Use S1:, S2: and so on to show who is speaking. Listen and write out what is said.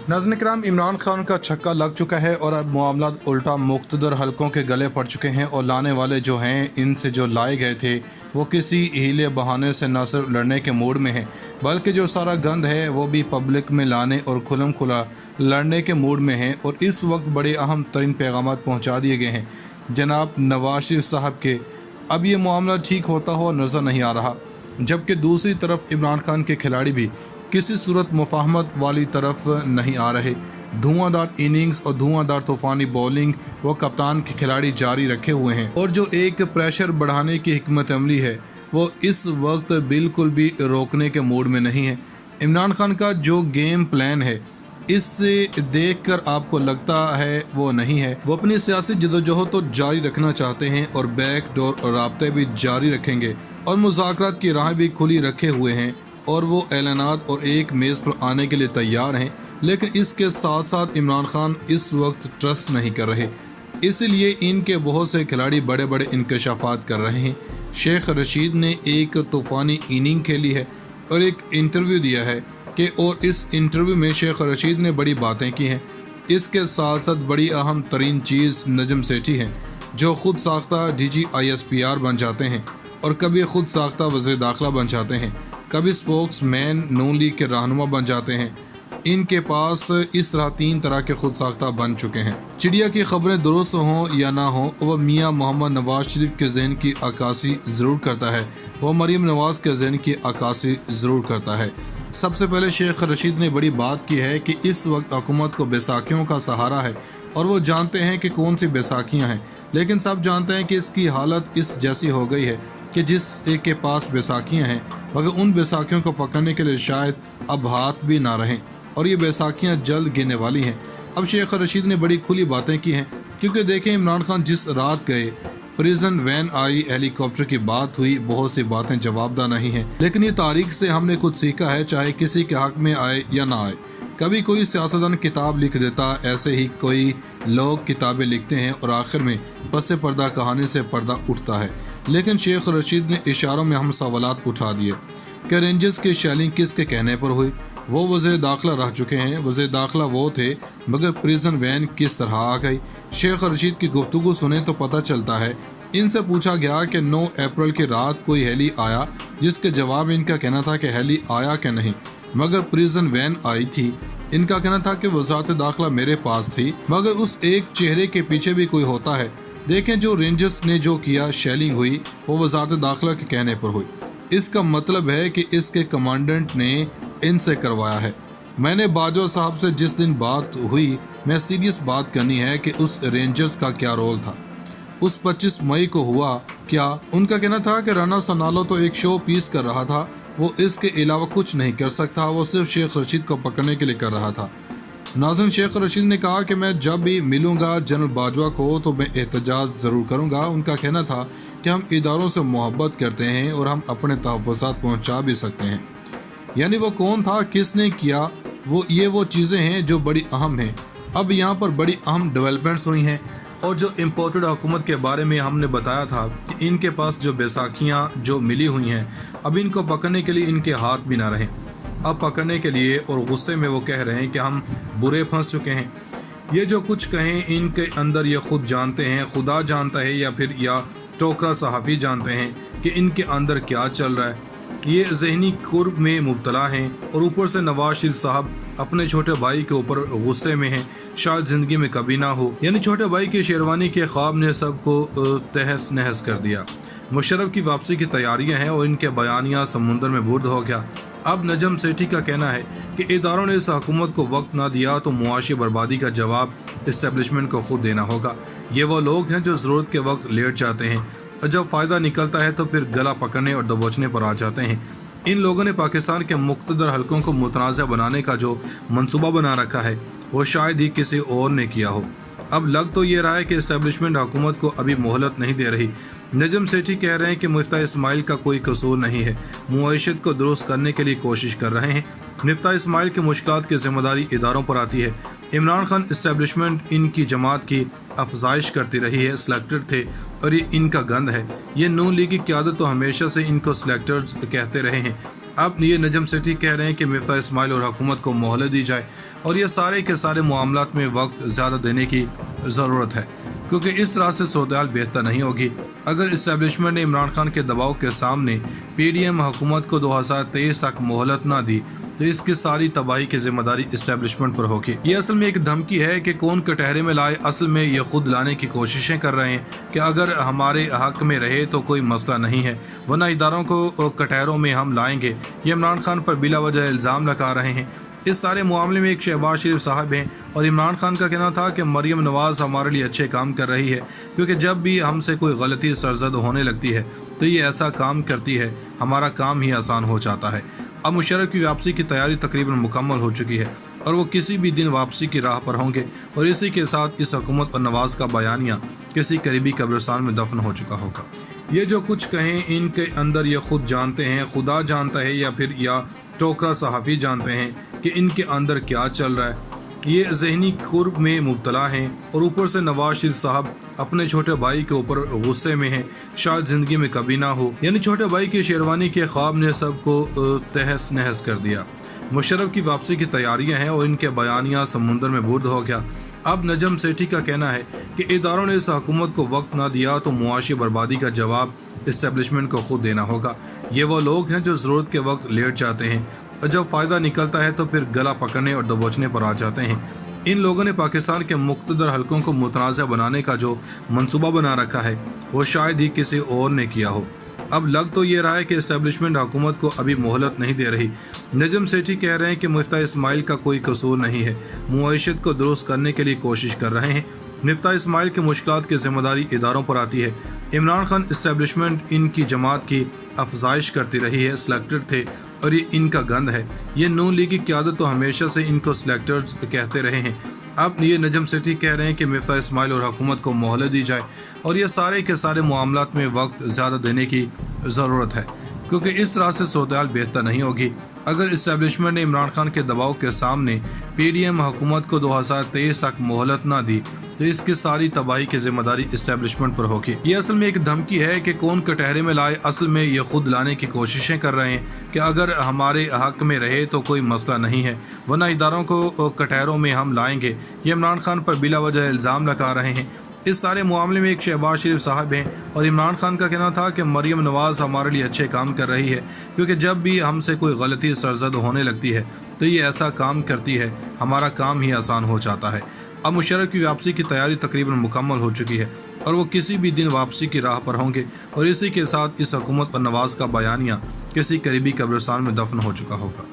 S1: नाज़रीन इकराम, इमरान खान का छक्का लग चुका है और अब मामला उल्टा मुक़्तदर हलकों के गले पड़ चुके हैं और लाने वाले जो हैं इनसे जो लाए गए थे वो किसी हीले बहाने से न सिर्फ लड़ने के मूड में हैं बल्कि जो सारा गंद है वो भी पब्लिक में लाने और खुलम खुला लड़ने के मूड में हैं। और इस वक्त बड़े अहम तरीन पैगामात पहुँचा दिए गए हैं जनाब नवाज शरीफ साहब के। अब ये मामला ठीक होता हुआ नज़र नहीं आ रहा, जबकि दूसरी तरफ इमरान खान के खिलाड़ी भी किसी सूरत मुफाहमत वाली तरफ नहीं आ रहे। धुआंधार इनिंग्स और धुआंधार तूफ़ानी बॉलिंग वो कप्तान के खिलाड़ी जारी रखे हुए हैं और जो एक प्रेशर बढ़ाने की हिकमत अमली है वो इस वक्त बिल्कुल भी रोकने के मूड में नहीं है। इमरान खान का जो गेम प्लान है इससे देखकर आपको लगता है वो नहीं है। वो अपनी सियासी जदोजहद तो जारी रखना चाहते हैं और बैक डोर राब्ते भी जारी रखेंगे और मुज़ाकरात की राह भी खुली रखे हुए हैं और वो ऐलानात और एक मेज़ पर आने के लिए तैयार हैं। लेकिन इसके साथ साथ इमरान खान इस वक्त ट्रस्ट नहीं कर रहे, इसलिए इनके बहुत से खिलाड़ी बड़े बड़े इंकशाफात कर रहे हैं। शेख रशीद ने एक तूफ़ानी इनिंग खेली है और एक इंटरव्यू दिया है कि और इस इंटरव्यू में शेख रशीद ने बड़ी बातें की हैं। इसके साथ साथ बड़ी अहम तरीन चीज़ नजम सेठी हैं जो ख़ुद साख्ता DG/ISPR बन जाते हैं और कभी ख़ुद साख्ता वज़ीर दाखिला बन जाते हैं, कभी स्पोक्स मैन नून लीग के रहनुमा बन जाते हैं। इनके पास इस तरह 3 तरह के खुद साख्ता बन चुके हैं। चिड़िया की खबरें दुरुस्त हों या ना हों, वह मियाँ मोहम्मद नवाज शरीफ के ज़हन की अक्कासी ज़रूर करता है, वह मरीम नवाज के ज़हन की अक्कासी ज़रूर करता है। सबसे पहले शेख रशीद ने बड़ी बात की है कि इस वक्त हुकूमत को बैसाखियों का सहारा है और वो जानते हैं कि कौन सी बैसाखियाँ हैं, लेकिन सब जानते हैं कि इसकी हालत इस जैसी हो गई है कि जिस एक के पास बैसाखियाँ हैं मगर उन बैसाखियों को पकड़ने के लिए शायद अब हाथ भी ना रहें और ये बैसाखियाँ जल्द गिरने वाली हैं। अब शेख रशीद ने बड़ी खुली बातें की हैं क्योंकि देखें इमरान खान जिस रात गए, प्रिजन वैन आई, हेलीकॉप्टर की बात हुई, बहुत सी बातें जवाबदा नहीं हैं। लेकिन ये तारीख से हमने कुछ सीखा है, चाहे किसी के हक में आए या ना आए। कभी कोई सियासतदान किताब लिख देता, ऐसे ही कोई लोग किताबें लिखते हैं और आखिर में पस पर्दा कहानी से पर्दा उठता है। लेकिन शेख रशीद ने इशारों में हम सवालात उठा दिए कि रेंजर्स की शेलिंग किसके कहने पर हुई। वो वज़ीर दाखिला रह चुके हैं, वज़ीर दाखिला वो थे मगर प्रिजन वैन किस तरह आ गई। शेख रशीद की गुफ्तगू सुने तो पता चलता है। इनसे पूछा गया कि 9 अप्रैल की रात कोई हेली आया, जिसके जवाब इनका कहना था कि हेली आया कि नहीं मगर प्रिजन वैन आई थी। इनका कहना था कि वज़ारत दाखिला मेरे पास थी मगर उस एक चेहरे के पीछे भी कोई होता है। देखें जो रेंजर्स ने जो किया, शेलिंग हुई, वो वज़ारत दाखिला के कहने पर हुई। इसका मतलब है कि इसके कमांडेंट ने इनसे करवाया है। मैंने बाजवा साहब से जिस दिन बात हुई, मैं सीरियस बात करनी है कि उस रेंजर्स का क्या रोल था, उस 25 मई को हुआ क्या। उनका कहना था कि राना सनालो तो एक शो पीस कर रहा था, वो इसके अलावा कुछ नहीं कर सकता, वो सिर्फ शेख रशीद को पकड़ने के लिए कर रहा था। नाज़रीन, शेख रशीद ने कहा कि मैं जब भी मिलूंगा जनरल बाजवा को तो मैं एहतजाज ज़रूर करूंगा। उनका कहना था कि हम इदारों से मोहब्बत करते हैं और हम अपने तहफ़्फ़ुज़ात पहुंचा भी सकते हैं। यानी वो कौन था, किसने किया, वो चीज़ें हैं जो बड़ी अहम हैं। अब यहाँ पर बड़ी अहम डेवलपमेंट्स हुई हैं और जो इम्पोर्टेड हुकूमत के बारे में हमने बताया था कि इनके पास जो बैसाखियाँ जो मिली हुई हैं, अब इनको पकड़ने के लिए इनके हाथ भी ना रहें। अब पकड़ने के लिए और गुस्से में वो कह रहे हैं कि हम बुरे फंस चुके हैं। ये जो कुछ कहें इनके अंदर ये खुद जानते हैं, खुदा जानता है या टोकरा सहाफ़ी जानते हैं कि इनके अंदर क्या चल रहा है। ये ज़हनी कुर्ब में मुब्तला हैं और ऊपर से नवाज शरीफ साहब अपने छोटे भाई के ऊपर गुस्से में हैं, शायद ज़िंदगी में कभी ना हो। यानी छोटे भाई की शेरवानी के ख्वाब ने सबको तहस नहस कर दिया। मुशर्रफ की वापसी की तैयारियां हैं और इनके बयानिया समुंदर में बुर्द हो गया। अब नजम सेठी का कहना है कि इदारों ने इस हुकूमत को वक्त ना दिया तो मुआशी बर्बादी का जवाब इस्टेब्लिशमेंट को खुद देना होगा। ये वो लोग हैं जो ज़रूरत के वक्त लेट जाते हैं और जब फ़ायदा निकलता है तो फिर गला पकड़ने और दबोचने पर आ जाते हैं। इन लोगों ने पाकिस्तान के मुक़्तदर हलकों को मुतनाज़ बनाने का जो मंसूबा बना रखा है वो शायद ही किसी और ने किया हो। अब लग तो ये रहा है कि इस्टेब्लिशमेंट हुकूमत को अभी मोहलत नहीं दे रही। नजम सेठी कह रहे हैं कि मुफ्ता इस्माइल का कोई कसूर नहीं है, मुआशत को दुरुस्त करने के लिए कोशिश कर रहे हैं। मुफ्ता इस्माइल की मुश्किलात की जिम्मेदारी इदारों पर आती है। इमरान खान इस्टेब्लिशमेंट इनकी जमात की अफजाइश करती रही है, सिलेक्टेड थे और ये इनका गंद है। ये नून लीग की क़यादत तो हमेशा से इनको सिलेक्टर्स कहते रहे हैं। अब ये नजम सेठी कह रहे हैं कि मिफ्ता इस्माइल और हुकूमत को मोहलत दी जाए और ये सारे के सारे मामलात में वक्त ज़्यादा देने की ज़रूरत है, क्योंकि इस तरह से सूरत बेहतर नहीं होगी। अगर इस्टेब्लिशमेंट ने इमरान खान के दबाव के सामने PDM हुकूमत को 2023 तक मोहलत ना दी तो इसकी सारी तबाही की जिम्मेदारी इस्टेब्लिशमेंट पर होगी। ये असल में एक धमकी है कि कौन कटहरे में लाए, असल में ये खुद लाने की कोशिशें कर रहे हैं कि अगर हमारे हक में रहे तो कोई मसला नहीं है, वरना इदारों को कटहरों में हम लाएंगे। ये इमरान खान पर बिला वजह इल्ज़ाम लगा रहे हैं। इस सारे मामले में एक शहबाज शरीफ साहब हैं और इमरान खान का कहना था कि मरियम नवाज़ हमारे लिए अच्छे काम कर रही है, क्योंकि जब भी हमसे कोई गलती सरजद होने लगती है तो ये ऐसा काम करती है, हमारा काम ही आसान हो जाता है। अब मुशर्रफ की वापसी की तैयारी तकरीबन मुकम्मल हो चुकी है और वो किसी भी दिन वापसी की राह पर होंगे और इसी के साथ इस हुकूमत और नवाज़ का बयानिया किसी करीबी कब्रिस्तान में दफन हो चुका होगा। ये जो कुछ कहें इनके अंदर ये खुद जानते हैं, खुदा जानता है या टोकरा सहाफ़ी जानते हैं कि इनके अंदर क्या चल रहा है। ये जहनी कुर्ब में मुब्तला हैं और ऊपर से नवाज शरीफ साहब अपने छोटे भाई के ऊपर गुस्से में हैं, शायद ज़िंदगी में कभी ना हो। यानी छोटे भाई की शेरवानी के ख्वाब ने सबको तहस नहस कर दिया। मुशर्रफ की वापसी की तैयारियां हैं और इनके बयानिया समुंदर में बुर्द हो गया। अब नजम सेठी का कहना है कि इदारों ने इस हुकूमत को वक्त ना दिया तो मुआशी बर्बादी का जवाब इस्टेब्लिशमेंट को खुद देना होगा। ये वो लोग हैं जो ज़रूरत के वक्त लेट जाते हैं और जब फ़ायदा निकलता है तो फिर गला पकड़ने और दबोचने पर आ जाते हैं। इन लोगों ने पाकिस्तान के मुख्तदर हलकों को मुतनाज़ बनाने का जो मंसूबा बना रखा है वो शायद ही किसी और ने किया हो। अब लग तो ये रहा है कि इस्टेब्लिशमेंट हुकूमत को अभी मोहलत नहीं दे रही। नजम सेठी कह रहे हैं कि मिफ्ता इस्माइल का कोई कसूर नहीं है, मुआशत को दुरुस्त करने के लिए कोशिश कर रहे हैं। मिफ्ता इस्माइल की मुश्किलात की जिम्मेदारी इदारों पर आती है। इमरान खान इस्टेब्लिशमेंट इनकी जमात की अफजाइश करती रही है, सिलेक्टेड थे और ये इनका गंद है। ये नून लीग की क़यादत तो हमेशा से इनको सिलेक्टर्स कहते रहे हैं। अब ये नजम सेठी कह रहे हैं कि मिफ्ता इस्माइल और हुकूमत को मोहलत दी जाए और ये सारे के सारे मामलात में वक्त ज़्यादा देने की ज़रूरत है, क्योंकि इस तरह से सूरत बेहतर नहीं होगी। अगर इस्टेब्लिशमेंट ने इमरान खान के दबाव के सामने PDM हुकूमत को 2023 तक मोहलत ना दी तो इसकी सारी तबाही की जिम्मेदारी इस्टेब्लिशमेंट पर होगी। ये असल में एक धमकी है कि कौन कटहरे में लाए, असल में ये खुद लाने की कोशिशें कर रहे हैं कि अगर हमारे हक में रहे तो कोई मसला नहीं है, वरना इदारों को कटहरों में हम लाएंगे। ये इमरान खान पर बिला वजह इल्ज़ाम लगा रहे हैं। इस सारे मामले में एक शहबाज शरीफ साहब हैं और इमरान खान का कहना था कि मरियम नवाज़ हमारे लिए अच्छे काम कर रही है, क्योंकि जब भी हमसे कोई गलती सरजद होने लगती है तो ये ऐसा काम करती है, हमारा काम ही आसान हो जाता है। अब मुशर्रफ की वापसी की तैयारी तकरीबन मुकम्मल हो चुकी है और वो किसी भी दिन वापसी की राह पर होंगे और इसी के साथ इस हुकूमत और नवाज़ का बयानिया किसी करीबी कब्रिस्तान में दफन हो चुका होगा।